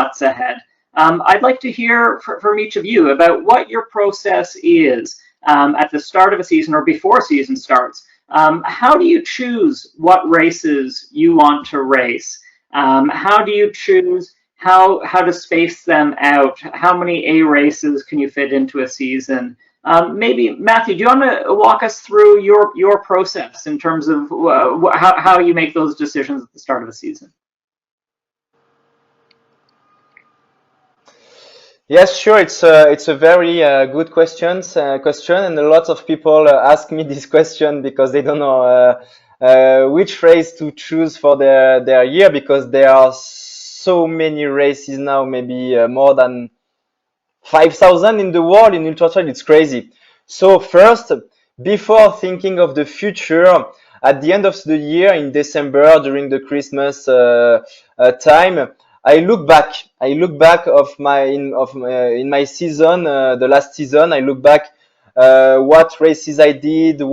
what's ahead. I'd like to hear from each of you about what your process is at the start of a season or before a season starts. How do you choose what races you want to race? How do you choose how to space them out? How many A races can you fit into a season? Maybe Matthew, do you want to walk us through your process in terms of how you make those decisions at the start of a season? Yes, sure. It's a very good question, and a lot of people ask me this question because they don't know which race to choose for their year, because there are so many races now, maybe more than 5,000 in the world in ultra trail. It's crazy. So first, before thinking of the future, at the end of the year in December during the Christmas time, I look back. I look back of in my season, the last season. I look back what races I did, uh,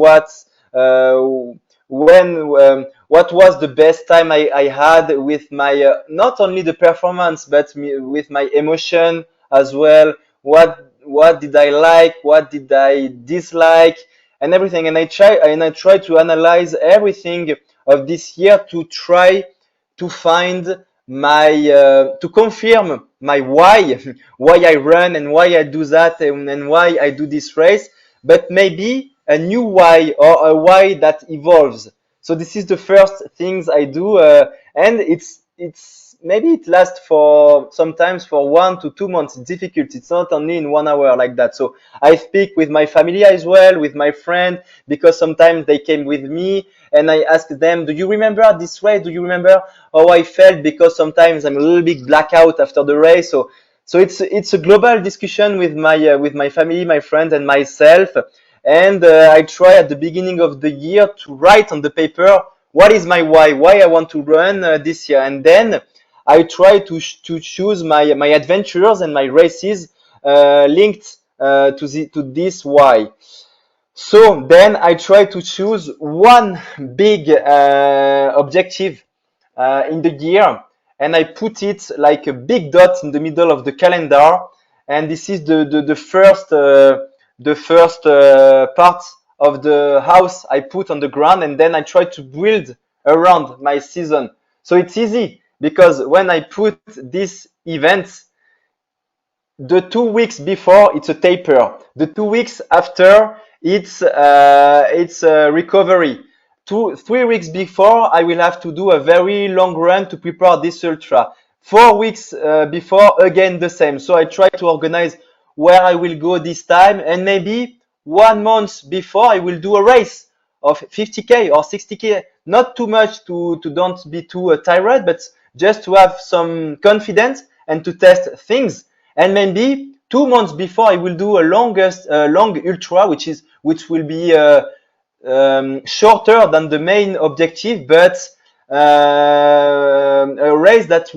what was the best time I had with my not only the performance but with my emotion as well. What did I like? What did I dislike? And everything. And I try to analyze everything of this year to try to find my to confirm my why why I run and why I do that, and why I do this race, but maybe a new why, or a why that evolves. So this is the first things I do, and it's maybe it lasts for sometimes for 1 to 2 months. It's difficult. It's not only in 1 hour like that. So I speak with my family as well, with my friend, because sometimes they came with me, and I ask them, do you remember this race? Do you remember how I felt? Because sometimes I'm a little bit blackout after the race. So it's a global discussion with my family, my friends, and myself. And I try at the beginning of the year to write on the paper what is my why I want to run this year, and then I try to choose my adventures and my races linked to this why. So then I try to choose one big objective in the year, and I put it like a big dot in the middle of the calendar. And this is the first part of the house I put on the ground, and then I try to build around my season. So it's easy because when I put this event, the 2 weeks before it's a taper. The 2 weeks after it's a recovery. 3 weeks before I will have to do a very long run to prepare this ultra. 4 weeks before, again the same. So I try to organize where I will go this time, and maybe 1 month before I will do a race of 50k or 60k. Not too much to don't be too tired, but just to have some confidence and to test things. And maybe 2 months before I will do a long ultra, which will be shorter than the main objective, but a race that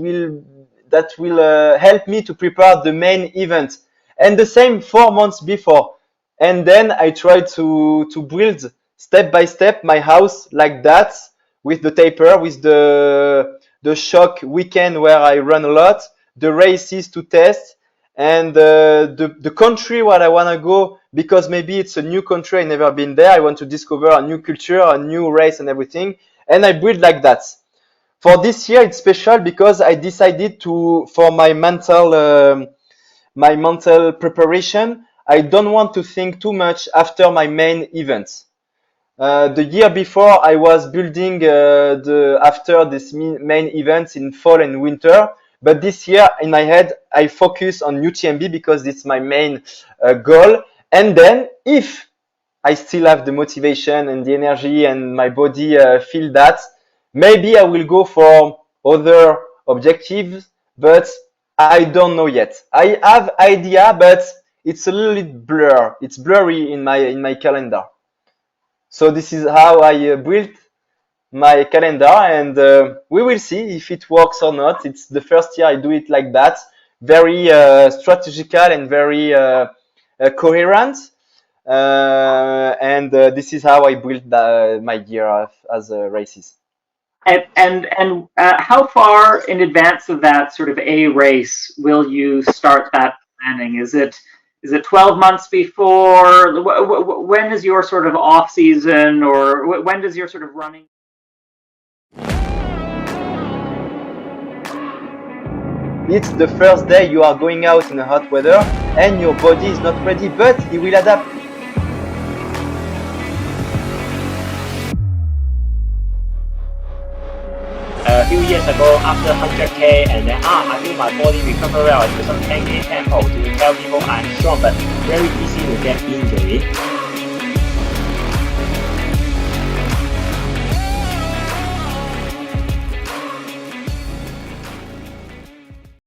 will help me to prepare the main event. And the same 4 months before. And then I try to build step by step my house like that, with the taper, with the shock weekend where I run a lot, the races to test, and the country where I want to go, because maybe it's a new country, I've never been there. I want to discover a new culture, a new race and everything. And I build like that. For this year, it's special because I decided for my mental preparation, I don't want to think too much after my main events. The year before, I was building after this main events in fall and winter. But this year, in my head, I focus on UTMB because it's my main goal. And then, if I still have the motivation and the energy and my body feel that, maybe I will go for other objectives, but I don't know yet. I have idea, but it's a little bit blur. It's blurry in my calendar. So this is how I built my calendar, and we will see if it works or not. It's the first year I do it like that, very strategical and very coherent. And this is how I built my year as races. And how far in advance of that sort of a race will you start that planning? Is it 12 months before? When is your sort of off season, or when does your sort of running? It's the first day you are going out in the hot weather and your body is not ready, but it will adapt. A few years ago, after 100K, and then I feel my body recover well. I do some 10K tempo to tell people I'm strong, but very easy to get injury.